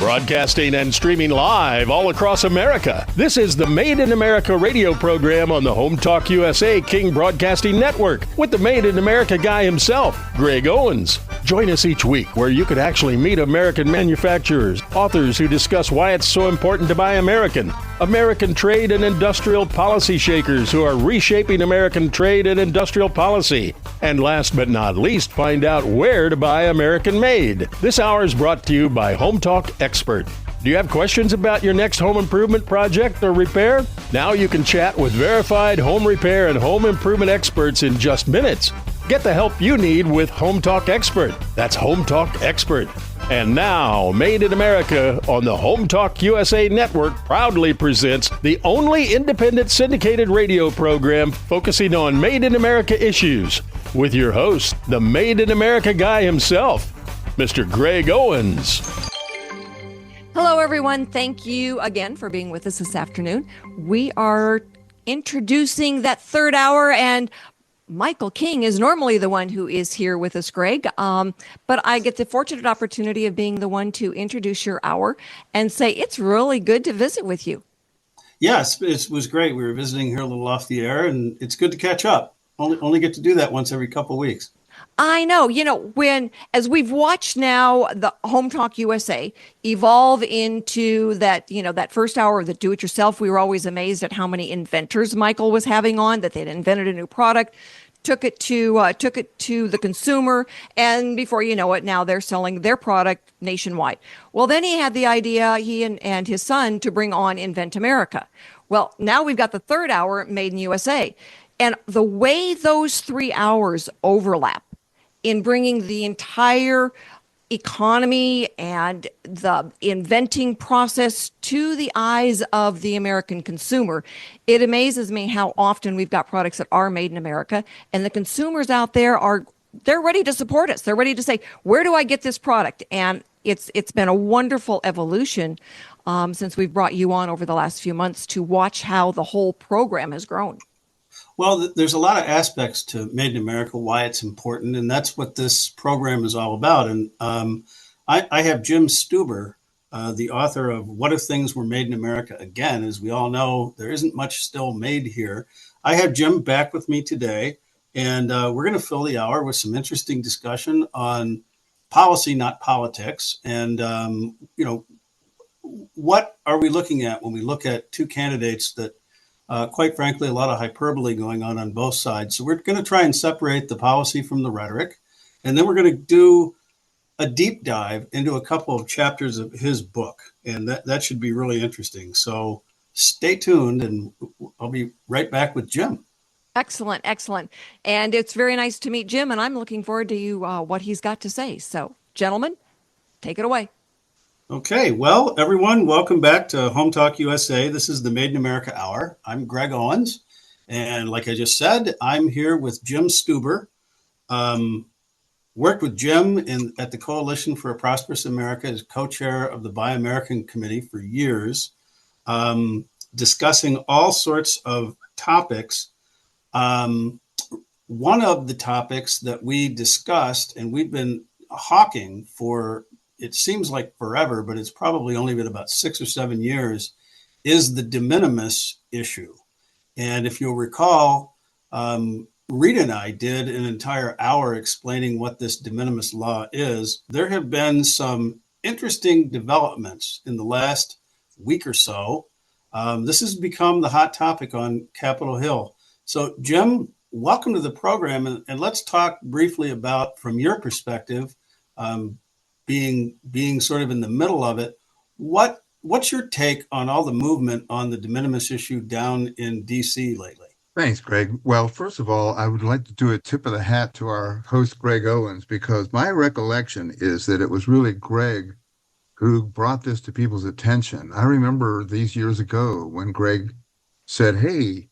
Broadcasting and streaming live all across America. This is the Made in America radio program on the HomeTalkUSA King Broadcasting Network with the Made in America guy himself, Greg Owens. Join us each week where you could actually meet American manufacturers, authors who discuss why it's so important to buy American, American trade and industrial policy shakers who are reshaping American trade and industrial policy. And last but not least, find out where to buy American made. This hour is brought to you by HomeTalk Expert. Do you have questions about your next home improvement project or repair? Now you can chat with verified home repair and home improvement experts in just minutes. Get the help you need with HomeTalk Expert. That's HomeTalk Expert. And now, Made in America on the HomeTalk USA Network proudly presents the only independent syndicated radio program focusing on Made in America issues with your host, the Made in America guy himself, Mr. Greg Owens. Hello, everyone. Thank you again for being with us this afternoon. We are introducing that third hour, and Michael King is normally the one who is here with us, Greg, but I get the fortunate opportunity of being the one to introduce your hour and say it's really good to visit with you. Yes, it was great. We were visiting here a little off the air, and it's good to catch up. Only get to do that once every couple of weeks. I know, as we've watched now the Home Talk USA evolve into that, that first hour of the do-it-yourself, we were always amazed at how many inventors Michael was having on, that they'd invented a new product, took it to the consumer, and before you know it, now they're selling their product nationwide. Well, then he had the idea, he and his son, to bring on Invent America. Well, now we've got the third hour, Made in USA. And the way those 3 hours overlap in bringing the entire economy and the inventing process to the eyes of the American consumer, it amazes me how often we've got products that are made in America, and the consumers out there they're ready to support us. They're ready to say, where do I get this product? And it's been a wonderful evolution since we've brought you on over the last few months to watch how the whole program has grown. Well, there's a lot of aspects to Made in America, why it's important, and that's what this program is all about. And I have Jim Stuber, the author of What If Things Were Made in America Again? As we all know, there isn't much still made here. I have Jim back with me today, and we're going to fill the hour with some interesting discussion on policy, not politics. And, what are we looking at when we look at two candidates that quite frankly, a lot of hyperbole going on both sides. So we're going to try and separate the policy from the rhetoric. And then we're going to do a deep dive into a couple of chapters of his book. And that should be really interesting. So stay tuned, and I'll be right back with Jim. Excellent, excellent. And it's very nice to meet Jim, and I'm looking forward to what he's got to say. So, gentlemen, take it away. Okay, well, everyone, welcome back to Home Talk USA. This is the Made in America Hour. I'm Greg Owens, and like I just said, I'm here with Jim Stuber. Worked with Jim at the Coalition for a Prosperous America as co-chair of the Buy American Committee for years, discussing all sorts of topics. One of the topics that we discussed, and we've been hawking for it seems like forever, but it's probably only been about 6 or 7 years, is the de minimis issue. And if you'll recall, Rita and I did an entire hour explaining what this de minimis law is. There have been some interesting developments in the last week or so. This has become the hot topic on Capitol Hill. So, Jim, welcome to the program. And let's talk briefly about, from your perspective, being sort of in the middle of it, what's your take on all the movement on the de minimis issue down in D.C. lately? Thanks, Greg. Well, first of all, I would like to do a tip of the hat to our host, Greg Owens, because my recollection is that it was really Greg who brought this to people's attention. I remember these years ago when Greg said, hey,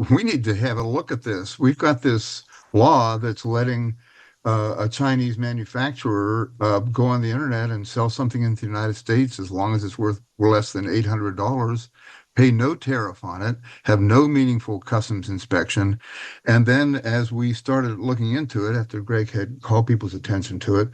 we need to have a look at this. We've got this law that's letting a Chinese manufacturer go on the internet and sell something into the United States as long as it's worth less than $800 pay no tariff on it, have no meaningful customs inspection. And then as we started looking into it, after Greg had called people's attention to it,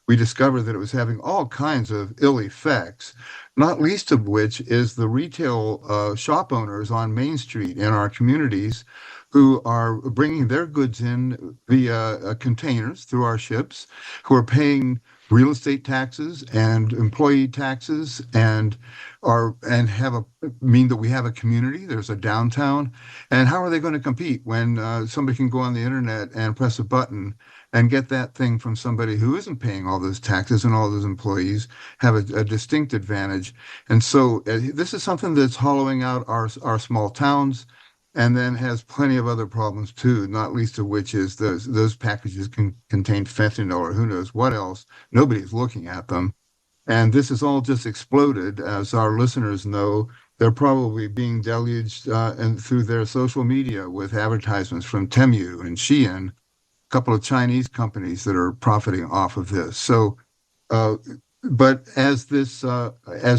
we discovered that it was having all kinds of ill effects, not least of which is the retail shop owners on Main Street in our communities who are bringing their goods in via containers through our ships, who are paying real estate taxes and employee taxes and have a mean that we have a community. There's a downtown, and how are they going to compete when somebody can go on the internet and press a button and get that thing from somebody who isn't paying all those taxes and all those employees have a distinct advantage. And so this is something that's hollowing out our small towns and then has plenty of other problems too, not least of which is those packages can contain fentanyl or who knows what else. Nobody's looking at them. And this has all just exploded. As our listeners know, they're probably being deluged and through their social media with advertisements from Temu and Shein, a couple of Chinese companies that are profiting off of this. So, but as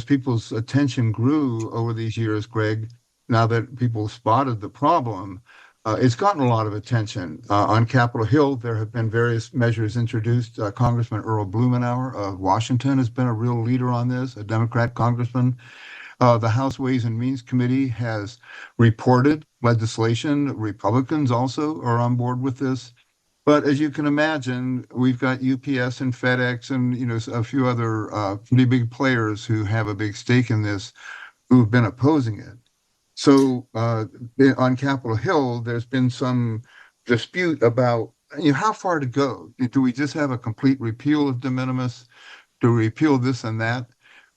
people's attention grew over these years, Greg, now that people spotted the problem, it's gotten a lot of attention. On Capitol Hill, there have been various measures introduced. Congressman Earl Blumenauer of Washington has been a real leader on this, a Democrat congressman. The House Ways and Means Committee has reported legislation. Republicans also are on board with this. But as you can imagine, we've got UPS and FedEx and a few other pretty big players who have a big stake in this who've been opposing it. So on Capitol Hill, there's been some dispute about how far to go. Do we just have a complete repeal of de minimis? Do we repeal this and that?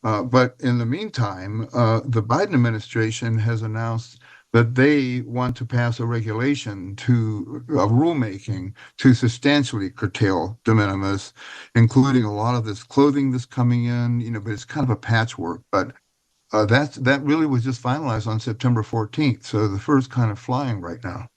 But in the meantime, the Biden administration has announced that they want to pass a regulation a rulemaking to substantially curtail de minimis, including a lot of this clothing that's coming in, but it's kind of a patchwork. But that really was just finalized on September 14th. So the first kind of flying right now.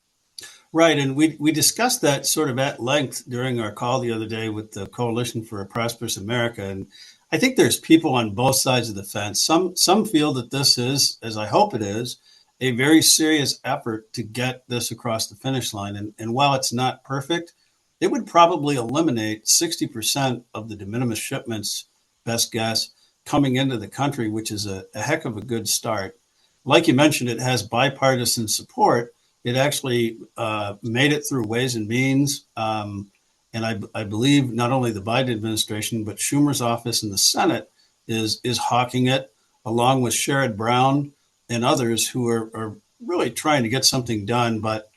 Right. And we discussed that sort of at length during our call the other day with the Coalition for a Prosperous America. And I think there's people on both sides of the fence. Some feel that this is, as I hope it is, a very serious effort to get this across the finish line. And while it's not perfect, it would probably eliminate 60% of the de minimis shipments, best guess, coming into the country, which is a heck of a good start. Like you mentioned, it has bipartisan support. It actually made it through Ways and Means. And I believe not only the Biden administration, but Schumer's office in the Senate is hawking it, along with Sherrod Brown and others who are really trying to get something done. But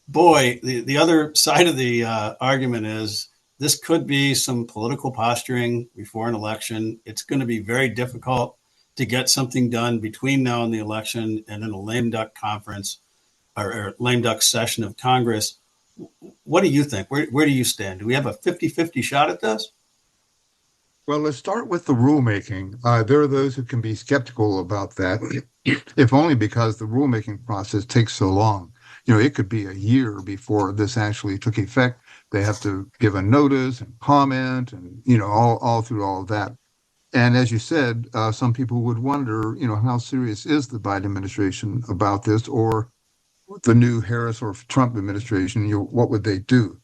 boy, the other side of the argument is this could be some political posturing before an election. It's going to be very difficult to get something done between now and the election and in a lame duck conference or lame duck session of Congress. What do you think? Where do you stand? Do we have a 50-50 shot at this? Well, let's start with the rulemaking. There are those who can be skeptical about that, if only because the rulemaking process takes so long. It could be a year before this actually took effect. They have to give a notice and comment and, all through all of that. And as you said, some people would wonder, how serious is the Biden administration about this, or the new Harris or Trump administration, what would they do?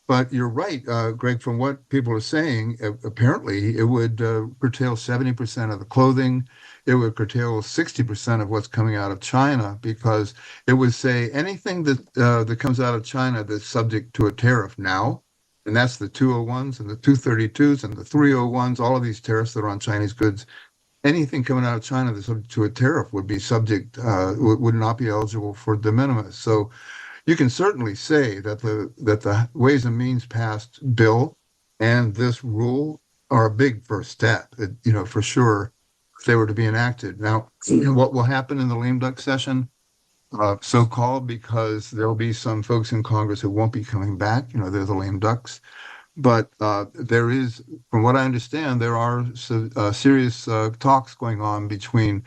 But you're right, Greg, from what people are saying, apparently it would curtail 70% of the clothing. It would curtail 60% of what's coming out of China, because it would say anything that comes out of China that's subject to a tariff now, and that's the 201s and the 232s and the 301s, all of these tariffs that are on Chinese goods. Anything coming out of China that's subject to a tariff would would not be eligible for de minimis. So you can certainly say that the Ways and Means passed bill and this rule are a big first step, for sure, if they were to be enacted. Now, what will happen in the lame duck session, so-called, because there'll be some folks in Congress who won't be coming back, they're the lame ducks. But there is, from what I understand, there are serious talks going on between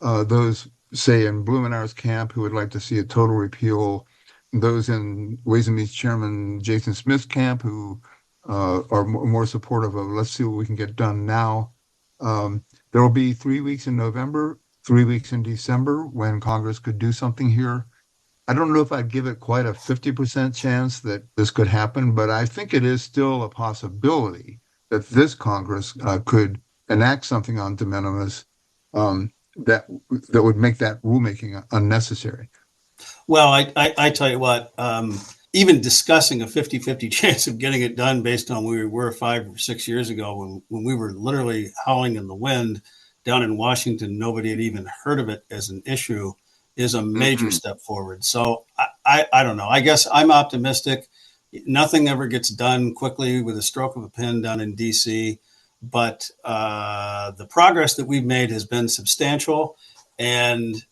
those, say, in Blumenauer's camp who would like to see a total repeal, those in Ways and Means Chairman Jason Smith's camp who are more supportive of let's see what we can get done now. There will be 3 weeks in November, 3 weeks in December when Congress could do something here. I don't know if I'd give it quite a 50% chance that this could happen, but I think it is still a possibility that this Congress could enact something on de minimis that would make that rulemaking unnecessary. Well, I tell you what, even discussing a 50-50 chance of getting it done based on where we were 5 or 6 years ago when we were literally howling in the wind down in Washington, nobody had even heard of it as an issue, is a major step forward. So I don't know. I guess I'm optimistic. Nothing ever gets done quickly with a stroke of a pen down in DC, but the progress that we've made has been substantial, and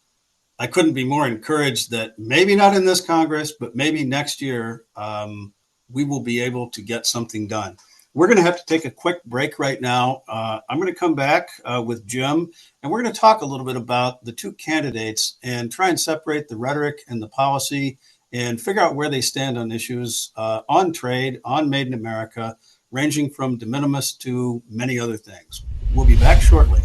I couldn't be more encouraged that maybe not in this Congress, but maybe next year we will be able to get something done. We're going to have to take a quick break right now. I'm going to come back with Jim, and we're going to talk a little bit about the two candidates and try and separate the rhetoric and the policy and figure out where they stand on issues on trade, on Made in America, ranging from de minimis to many other things. We'll be back shortly.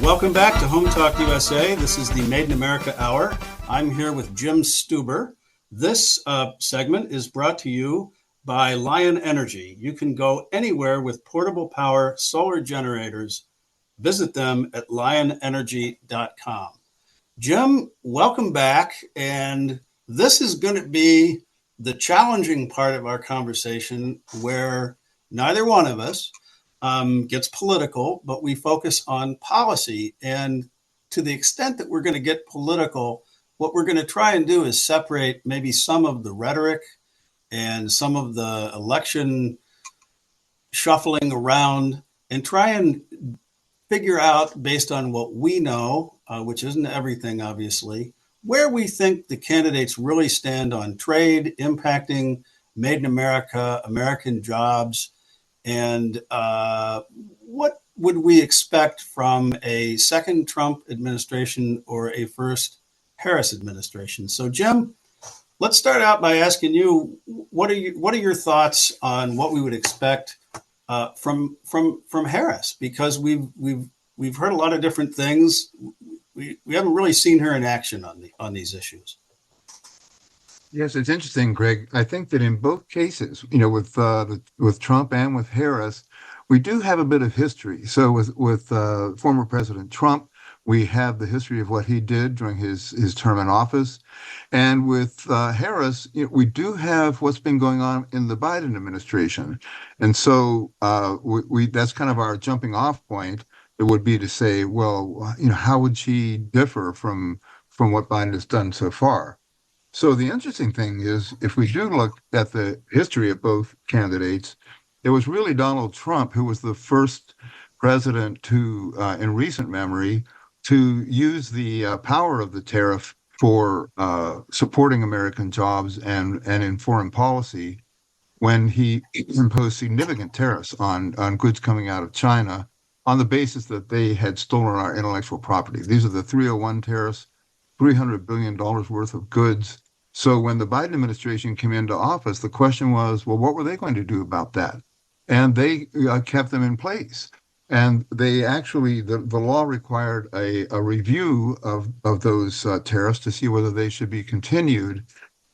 Welcome back to Home Talk USA. This is the Made in America Hour. I'm here with Jim Stuber. This segment is brought to you by Lion Energy. You can go anywhere with portable power solar generators. Visit them at lionenergy.com. Jim, welcome back. And this is going to be the challenging part of our conversation where neither one of us gets political, but we focus on policy. And to the extent that we're going to get political, what we're going to try and do is separate maybe some of the rhetoric and some of the election shuffling around and try and figure out, based on what we know, which isn't everything, obviously, where we think the candidates really stand on trade, impacting Made in America, American jobs, and what would we expect from a second Trump administration or a first Harris administration? So, Jim, let's start out by asking you, what are your thoughts on what we would expect from Harris? Because we've heard a lot of different things. We haven't really seen her in action on these issues. Yes, it's interesting, Greg. I think that in both cases, with Trump and with Harris, we do have a bit of history. So with former President Trump, we have the history of what he did during his term in office, and with Harris, we do have what's been going on in the Biden administration, and so we that's kind of our jumping off point. It would be to say, well, how would she differ from what Biden has done so far? So the interesting thing is, if we do look at the history of both candidates, it was really Donald Trump who was the first president to, in recent memory, to use the power of the tariff for supporting American jobs and in foreign policy when he imposed significant tariffs on goods coming out of China on the basis that they had stolen our intellectual property. These are the 301 tariffs, $300 billion worth of goods. So when the Biden administration came into office, the question was, well, what were they going to do about that? And they kept them in place. And they actually, the law required a review of those tariffs to see whether they should be continued.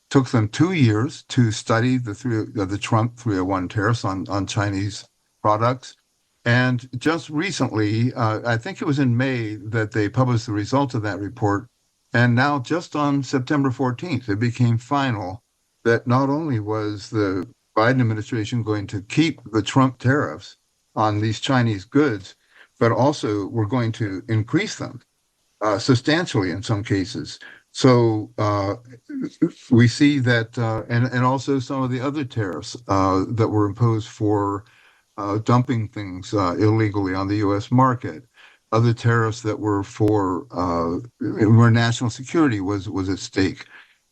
Took them 2 years to study the Trump 301 tariffs on Chinese products. And just recently, I think it was in May, that they published the results of that report. And now, just on September 14th, it became final that not only was the Biden administration going to keep the Trump tariffs on these Chinese goods, but also we're going to increase them substantially in some cases. So we see that, and also some of the other tariffs that were imposed for dumping things illegally on the U.S. market. other tariffs that were for where national security was at stake.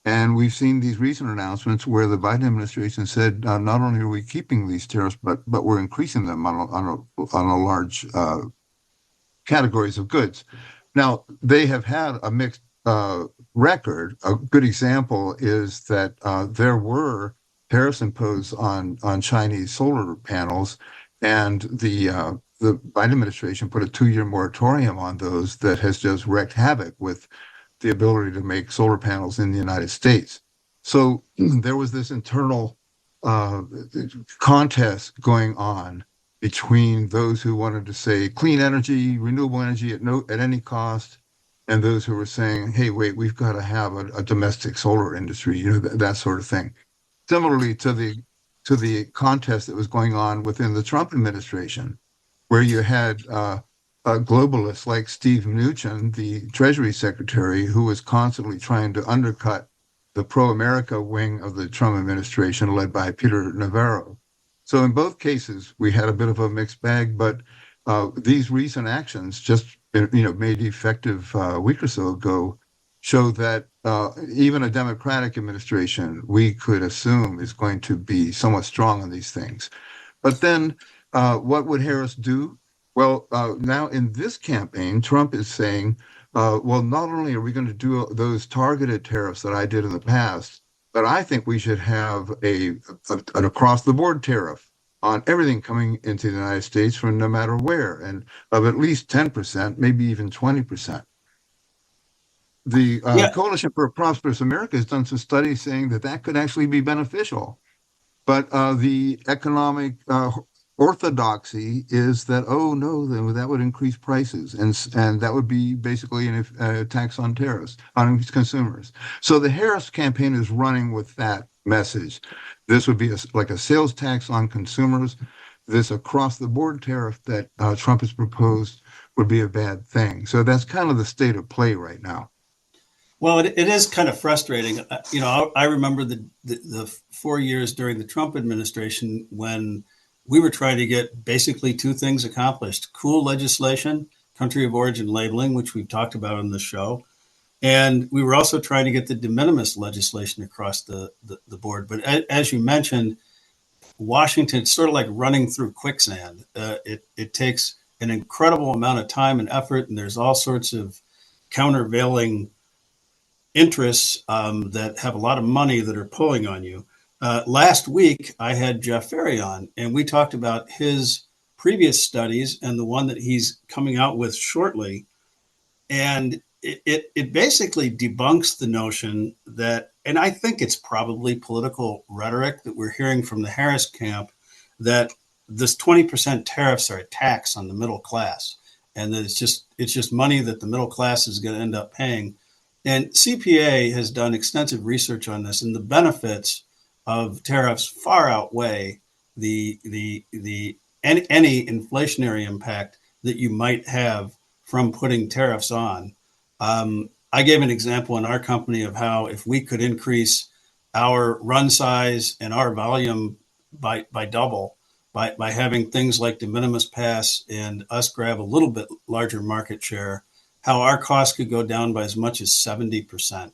And we've seen these recent announcements where the Biden administration said not only are we keeping these tariffs, but we're increasing them on a large categories of goods. Now, they have had a mixed record. A good example is that there were tariffs imposed on Chinese solar panels, and the Biden administration put a 2-year moratorium on those that has just wreaked havoc with the ability to make solar panels in the United States. So there was this internal contest going on between those who wanted to say clean energy, renewable energy at any cost, and those who were saying, hey, wait, we've got to have a domestic solar industry, that sort of thing. Similarly to the contest that was going on within the Trump administration, where you had globalists like Steve Mnuchin, the Treasury Secretary, who was constantly trying to undercut the pro-America wing of the Trump administration led by Peter Navarro. So in both cases, we had a bit of a mixed bag, but these recent actions just made effective a week or so ago show that even a Democratic administration, we could assume, is going to be somewhat strong on these things. But then what would Harris do? Well, now in this campaign, Trump is saying, well, not only are we going to do those targeted tariffs that I did in the past, but I think we should have an across-the-board tariff on everything coming into the United States from no matter where, and of at least 10%, maybe even 20%. The Coalition for a Prosperous America has done some studies saying that could actually be beneficial. But the economic orthodoxy is that, oh, no, that would increase prices. And that would be basically a tax on tariffs, on consumers. So the Harris campaign is running with that message. This would be like a sales tax on consumers. This across-the-board tariff that Trump has proposed would be a bad thing. So that's kind of the state of play right now. Well, it is kind of frustrating. I remember the 4 years during the Trump administration when we were trying to get basically two things accomplished: cool legislation, country of origin labeling, which we've talked about on the show. And we were also trying to get the de minimis legislation across the board. But as you mentioned, Washington, it's sort of like running through quicksand. It takes an incredible amount of time and effort, and there's all sorts of countervailing interests that have a lot of money that are pulling on you. Last week, I had Jeff Ferry on, and we talked about his previous studies and the one that he's coming out with shortly. And it basically debunks the notion that, and I think it's probably political rhetoric that we're hearing from the Harris camp, that this 20% tariffs are a tax on the middle class, and that it's just money that the middle class is going to end up paying. And CPA has done extensive research on this, and the benefits of tariffs far outweigh any inflationary impact that you might have from putting tariffs on. I gave an example in our company of how if we could increase our run size and our volume by double by having things like de minimis pass and us grab a little bit larger market share, how our costs could go down by as much as 70%,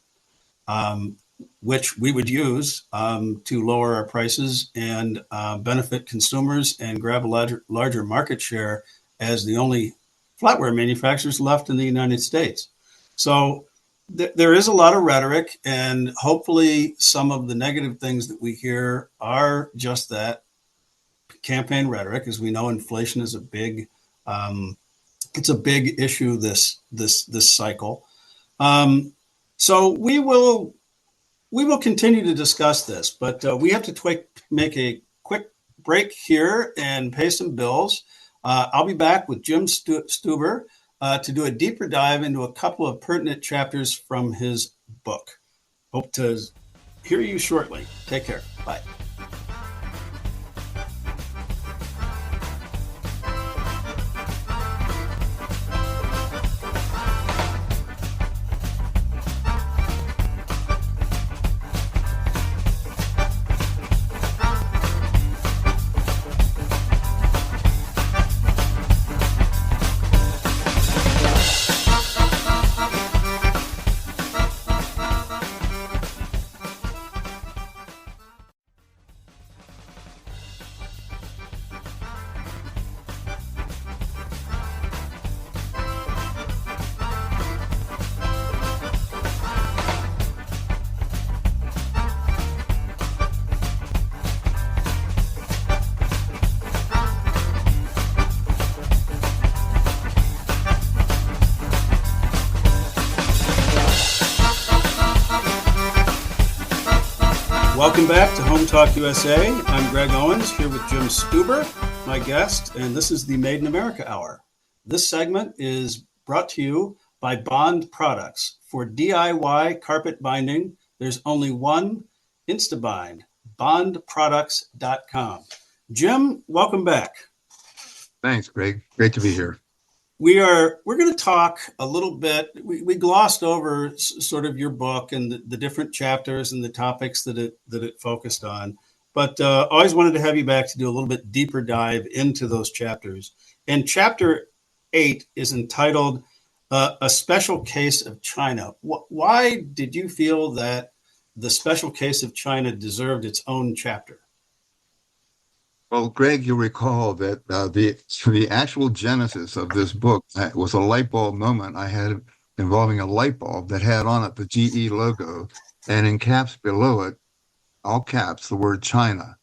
which we would use to lower our prices and benefit consumers and grab a larger market share as the only flatware manufacturers left in the United States. So there is a lot of rhetoric, and hopefully some of the negative things that we hear are just that, campaign rhetoric. As we know, inflation is a big issue this cycle. So we will continue to discuss this, but we have to make a quick break here and pay some bills. I'll be back with Jim Stuber to do a deeper dive into a couple of pertinent chapters from his book. Hope to hear you shortly. Take care. Bye. Welcome back to Home Talk USA. I'm Greg Owens here with Jim Stuber, my guest, and this is the Made in America Hour. This segment is brought to you by Bond Products. For DIY carpet binding, there's only one InstaBind, bondproducts.com. Jim, welcome back. Thanks, Greg. Great to be here. We're going to talk a little bit. We glossed over sort of your book and the different chapters and the topics that it focused on, but always wanted to have you back to do a little bit deeper dive into those chapters. And chapter 8 is entitled A Special Case of China. Why did you feel that the special case of China deserved its own chapter? Well, Greg, you'll recall that the actual genesis of this book was a light bulb moment I had involving a light bulb that had on it the GE logo, and in caps below it, all caps, the word China.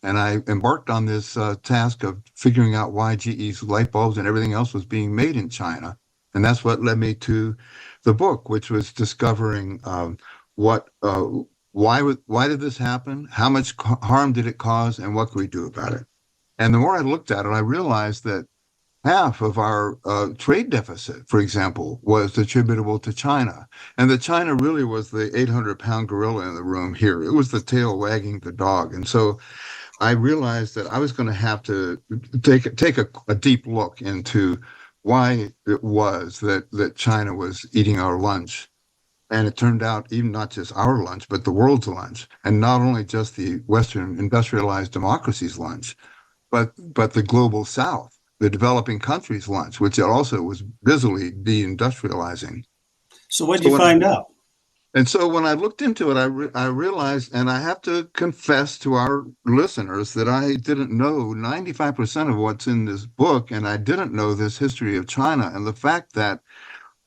And I embarked on this task of figuring out why GE's light bulbs and everything else was being made in China. And that's what led me to the book, which was discovering why did this happen? How much harm did it cause? And what could we do about it? And the more I looked at it, I realized that half of our trade deficit, for example, was attributable to China. And that China really was the 800-pound gorilla in the room here. It was the tail wagging the dog. And so I realized that I was going to have to take a deep look into why it was that China was eating our lunch. And it turned out even not just our lunch, but the world's lunch, and not only just the Western industrialized democracies' lunch, but the global South, the developing countries' lunch, which it also was busily deindustrializing. So what did you find out? And so when I looked into it, I realized, and I have to confess to our listeners that I didn't know 95% of what's in this book, and I didn't know this history of China. And the fact that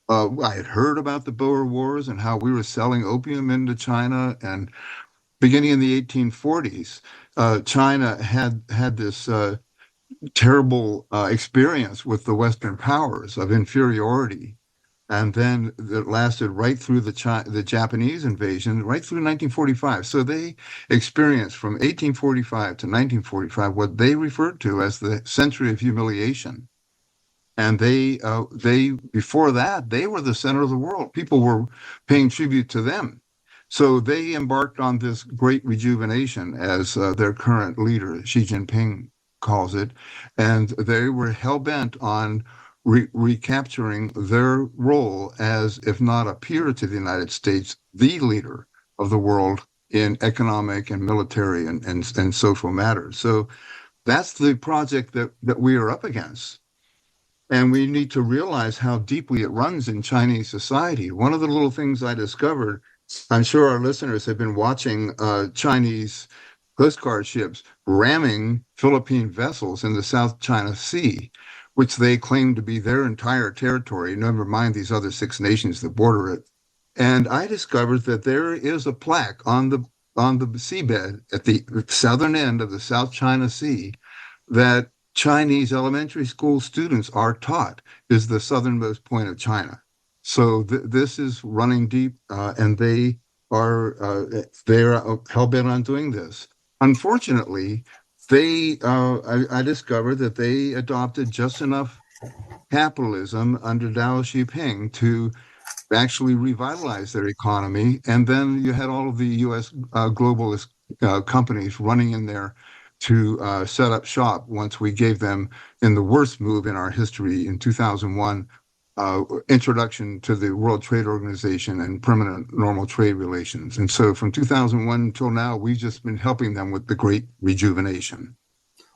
I had heard about the Boer Wars and how we were selling opium into China. And beginning in the 1840s, China had this terrible experience with the Western powers of inferiority. And then it lasted right through the Japanese invasion, right through 1945. So they experienced from 1845 to 1945 what they referred to as the century of humiliation. And they before that, they were the center of the world. People were paying tribute to them. So they embarked on this great rejuvenation, as their current leader, Xi Jinping, calls it. And they were hell-bent on recapturing their role as, if not a peer to the United States, the leader of the world in economic and military and social matters. So that's the project that we are up against. And we need to realize how deeply it runs in Chinese society. One of the little things I discovered, I'm sure our listeners have been watching Chinese Coast Guard ships ramming Philippine vessels in the South China Sea, which they claim to be their entire territory, never mind these other 6 nations that border it. And I discovered that there is a plaque on the seabed at the southern end of the South China Sea that Chinese elementary school students are taught is the southernmost point of China. So this is running deep, and they're hell-bent on doing this. Unfortunately, I discovered that they adopted just enough capitalism under Deng Xiaoping to actually revitalize their economy. And then you had all of the U.S. Globalist companies running in there to set up shop once we gave them, in the worst move in our history in 2001, introduction to the World Trade Organization and permanent normal trade relations. And so from 2001 until now, we've just been helping them with the great rejuvenation.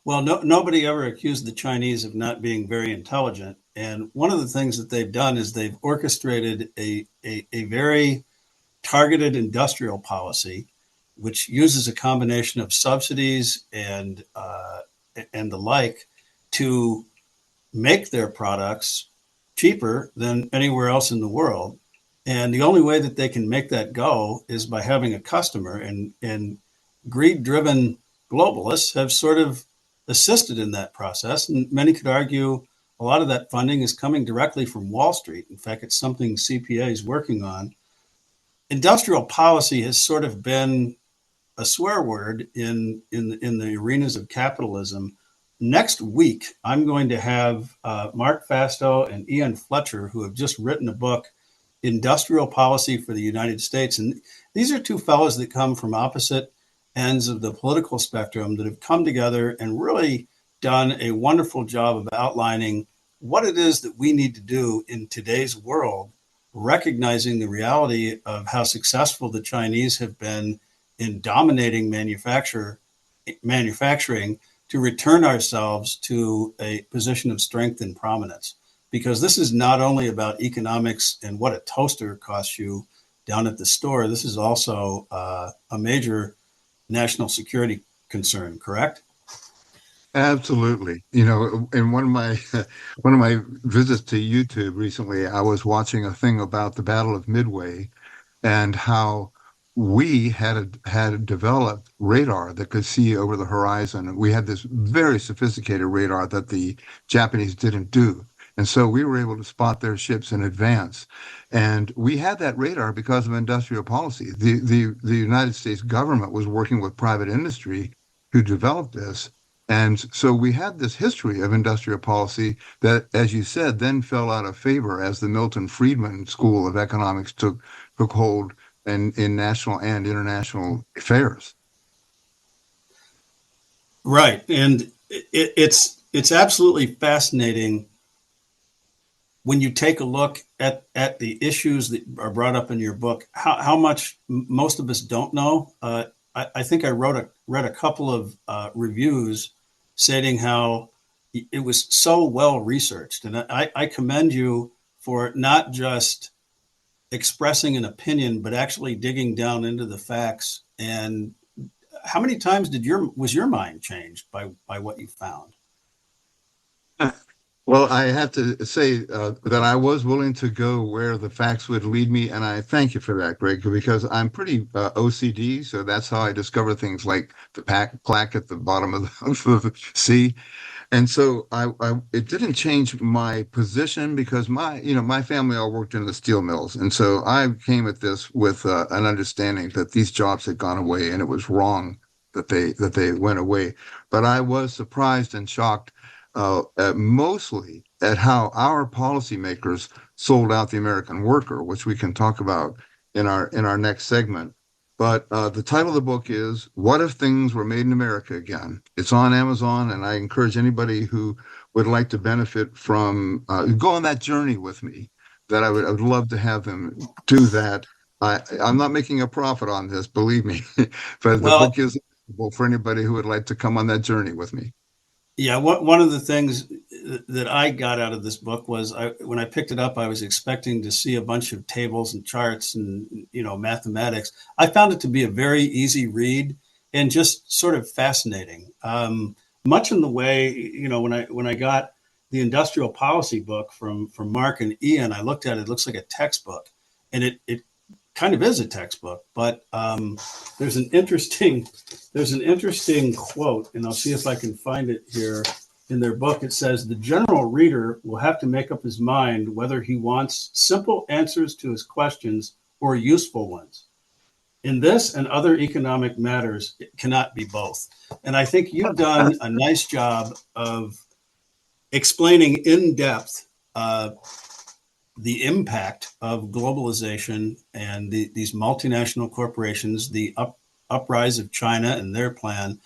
Well, nobody ever accused the Chinese of not being very intelligent. And one of the things that they've done is they've orchestrated a very targeted industrial policy, which uses a combination of subsidies and the like to make their products cheaper than anywhere else in the world. And the only way that they can make that go is by having a customer. And greed-driven globalists have sort of assisted in that process. And many could argue a lot of that funding is coming directly from Wall Street. In fact, it's something CPA is working on. Industrial policy has sort of been a swear word in the arenas of capitalism. Next week, I'm going to have Mark Fastow and Ian Fletcher, who have just written a book, Industrial Policy for the United States. And these are two fellows that come from opposite ends of the political spectrum that have come together and really done a wonderful job of outlining what it is that we need to do in today's world, recognizing the reality of how successful the Chinese have been in dominating manufacturing, to return ourselves to a position of strength and prominence. Because this is not only about economics and what a toaster costs you down at the store, this is also a major national security concern, correct? Absolutely. You know, in one of my one of my visits to YouTube recently, I was watching a thing about the Battle of Midway and how we had developed radar that could see over the horizon. We had this very sophisticated radar that the Japanese didn't do. And so we were able to spot their ships in advance. And we had that radar because of industrial policy. The United States government was working with private industry to develop this. And so we had this history of industrial policy that, as you said, then fell out of favor as the Milton Friedman School of Economics took hold in national and international affairs. Right. And it's absolutely fascinating when you take a look at the issues that are brought up in your book, how much most of us don't know. I think I read a couple of reviews stating how it was so well researched. And I commend you for not just expressing an opinion, but actually digging down into the facts. And how many times was your mind changed by what you found? Well, I have to say that I was willing to go where the facts would lead me, and I thank you for that, Greg, because I'm pretty OCD, so that's how I discover things like the plaque at the bottom of the sea. And so it didn't change my position because my family all worked in the steel mills. And so I came at this with an understanding that these jobs had gone away and it was wrong that they went away. But I was surprised and shocked mostly at how our policymakers sold out the American worker, which we can talk about in our next segment. But the title of the book is What If Things Were Made in America Again? It's on Amazon, and I encourage anybody who would like to benefit from go on that journey with me, that I would love to have them do that. I'm not making a profit on this, believe me, but the book is available for anybody who would like to come on that journey with me. Yeah, one of the things that I got out of this book was when I picked it up, I was expecting to see a bunch of tables and charts and mathematics. I found it to be a very easy read and just sort of fascinating. Much in the way when I got the industrial policy book from Mark and Ian, I looked at it. It looks like a textbook, and it kind of is a textbook. But there's an interesting quote, and I'll see if I can find it here in their book. It says, the general reader will have to make up his mind whether he wants simple answers to his questions or useful ones. In this and other economic matters, it cannot be both. And I think you've done a nice job of explaining in depth the impact of globalization and these multinational corporations, the uprise of China and their plan,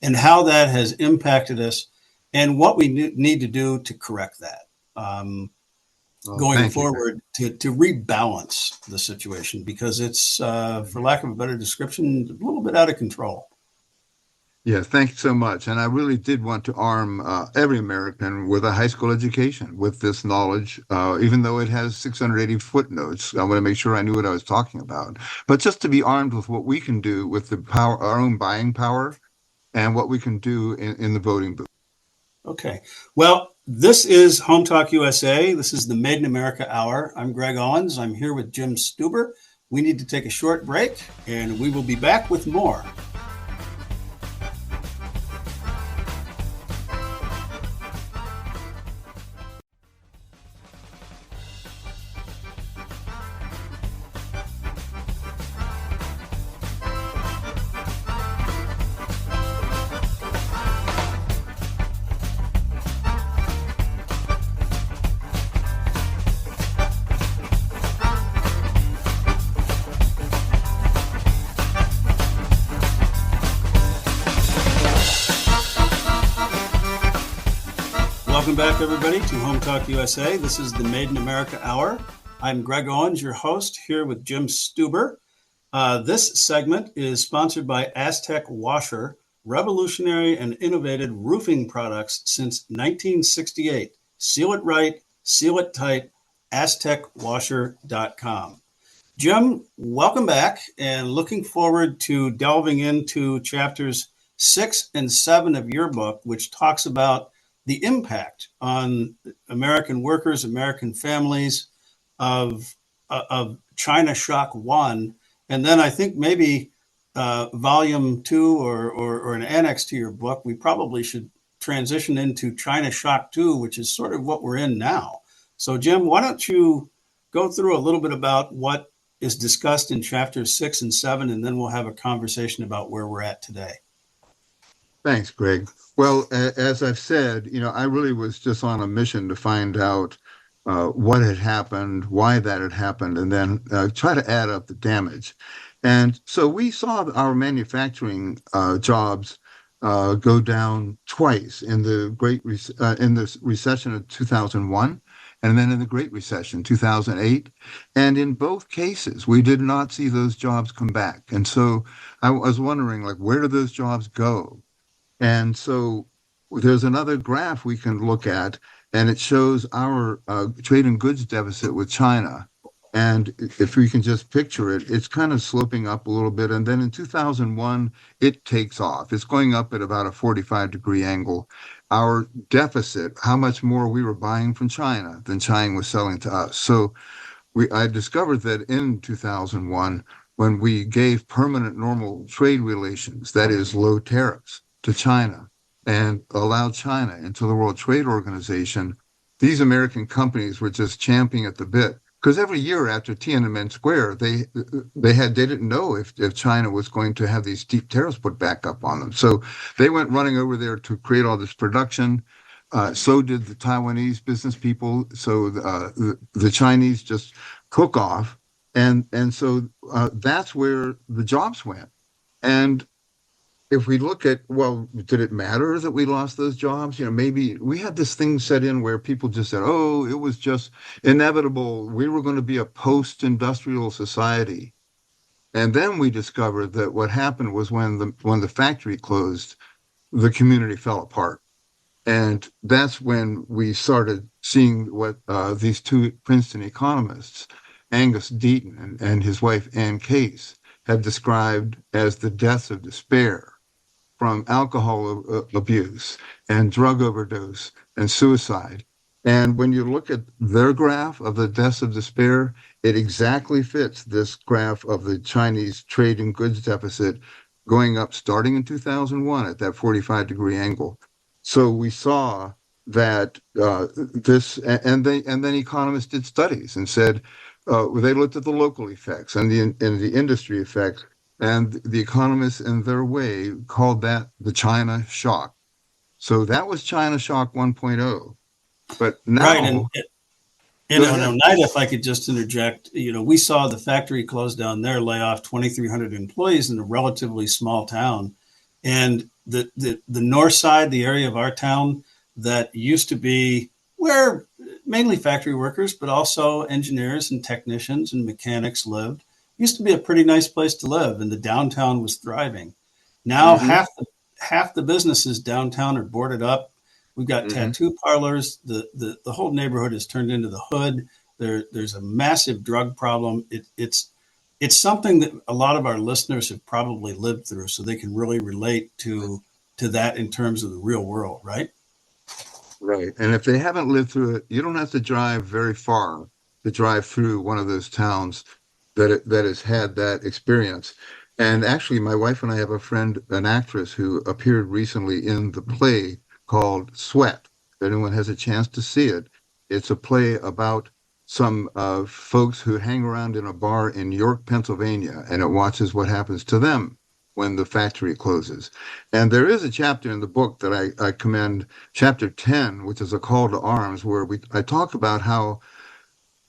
and how that has impacted us and what we need to do to correct that going forward to rebalance the situation, because it's, for lack of a better description, a little bit out of control. Yes, thank you so much. And I really did want to arm every American with a high school education with this knowledge, even though it has 680 footnotes. I want to make sure I knew what I was talking about. But just to be armed with what we can do with the power, our own buying power, and what we can do in the voting booth. Okay. Well, this is Home Talk USA. This is the Made in America Hour. I'm Greg Owens. I'm here with Jim Stuber. We need to take a short break, and we will be back with more. back, everybody, to Home Talk USA. This is the Made in America Hour. I'm Greg Owens, your host, here with Jim Stuber. This segment is sponsored by Aztec Washer, revolutionary and innovative roofing products since 1968. Seal it right, seal it tight, aztecwasher.com. Jim, welcome back, and looking forward to delving into chapters 6 and 7 of your book, which talks about the impact on American workers, American families of China Shock 1. And then I think maybe volume 2 or an annex to your book, we probably should transition into China Shock 2, which is sort of what we're in now. So, Jim, why don't you go through a little bit about what is discussed in chapters 6 and 7, and then we'll have a conversation about where we're at today. Thanks, Greg. Well, as I've said, I really was just on a mission to find out what had happened, why that had happened, and then try to add up the damage. And so we saw our manufacturing jobs go down twice in the in the recession of 2001, and then in the Great Recession, 2008. And in both cases, we did not see those jobs come back. And so I was wondering, where do those jobs go? And so there's another graph we can look at, and it shows our trade and goods deficit with China. And if we can just picture it, it's kind of sloping up a little bit. And then in 2001, it takes off. It's going up at about a 45-degree angle. Our deficit, how much more we were buying from China than China was selling to us. So I discovered that in 2001, when we gave permanent normal trade relations, that is low tariffs, to China and allowed China into the World Trade Organization, these American companies were just champing at the bit. Because every year after Tiananmen Square, they didn't know if China was going to have these steep tariffs put back up on them. So they went running over there to create all this production. So did the Taiwanese business people. So the Chinese just took off. And so that's where the jobs went. And if we look at, well, did it matter that we lost those jobs? Maybe we had this thing set in where people just said, oh, it was just inevitable. We were going to be a post-industrial society. And then we discovered that what happened was when the factory closed, the community fell apart. And that's when we started seeing what these two Princeton economists, Angus Deaton and his wife Ann Case, have described as the deaths of despair from alcohol abuse and drug overdose and suicide. And when you look at their graph of the deaths of despair, it exactly fits this graph of the Chinese trade and goods deficit going up starting in 2001 at that 45-degree angle. So we saw that and then economists did studies and said, they looked at the local effects and the industry effects, and the economists in their way called that the China shock. So that was China shock 1.0. But now, right, and Oneida, if I could just interject, we saw the factory close down there, lay off 2,300 employees in a relatively small town, and the north side, the area of our town that used to be where mainly factory workers, but also engineers and technicians and mechanics lived, used to be a pretty nice place to live, and the downtown was thriving. Now half the businesses downtown are boarded up. We've got tattoo parlors. The whole neighborhood is turned into the hood. There's a massive drug problem. It's something that a lot of our listeners have probably lived through, so they can really relate to that in terms of the real world, right? Right. And if they haven't lived through it, you don't have to drive very far to drive through one of those towns that has had that experience. And actually, my wife and I have a friend, an actress, who appeared recently in the play called Sweat. If anyone has a chance to see it, it's a play about some folks who hang around in a bar in York, Pennsylvania, and it watches what happens to them when the factory closes. And there is a chapter in the book that I commend, chapter 10, which is a call to arms, where I talk about how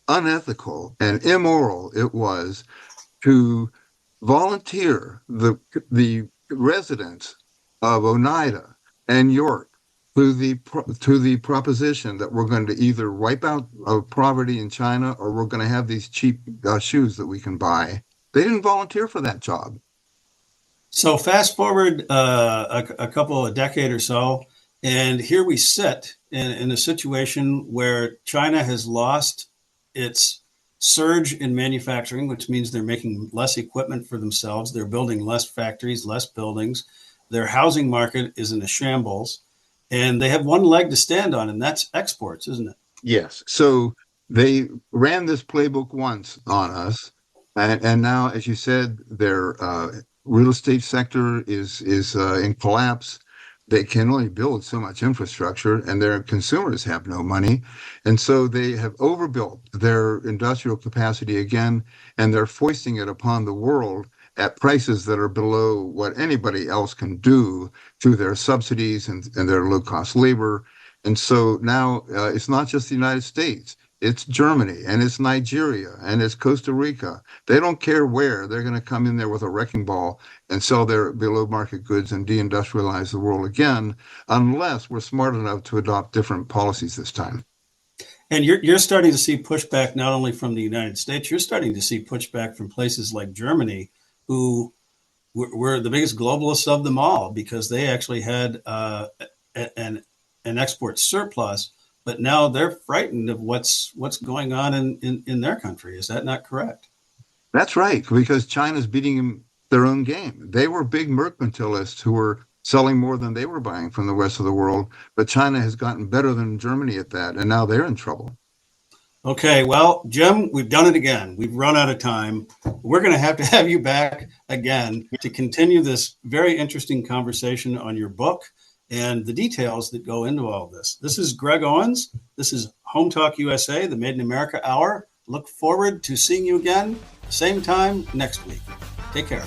unethical and immoral it was to volunteer the residents of Oneida and York to the proposition that we're going to either wipe out poverty in China or we're going to have these cheap shoes that we can buy. They didn't volunteer for that job. So fast forward a couple of decade or so, and here we sit in a situation where China has lost its surge in manufacturing, which means they're making less equipment for themselves. They're building less factories, less buildings. Their housing market is in a shambles, and they have one leg to stand on, and that's exports, isn't it? Yes. So they ran this playbook once on us, and now, as you said, their real estate sector is in collapse. They can only build so much infrastructure, and their consumers have no money. And so they have overbuilt their industrial capacity again, and they're foisting it upon the world at prices that are below what anybody else can do through their subsidies and their low-cost labor. And so now it's not just the United States. It's Germany, and it's Nigeria, and it's Costa Rica. They don't care where. They're going to come in there with a wrecking ball and sell their below market goods and deindustrialize the world again, unless we're smart enough to adopt different policies this time. And you're starting to see pushback not only from the United States, you're starting to see pushback from places like Germany, who were the biggest globalists of them all, because they actually had an export surplus. But now they're frightened of what's going on in their country. Is that not correct? That's right, because China's beating their own game. They were big mercantilists who were selling more than they were buying from the rest of the world. But China has gotten better than Germany at that, and now they're in trouble. Okay, well, Jim, we've done it again. We've run out of time. We're going to have you back again to continue this very interesting conversation on your book and the details that go into all of this. This is Greg Owens. This is Home Talk USA, the Made in America Hour. Look forward to seeing you again, same time next week. Take care.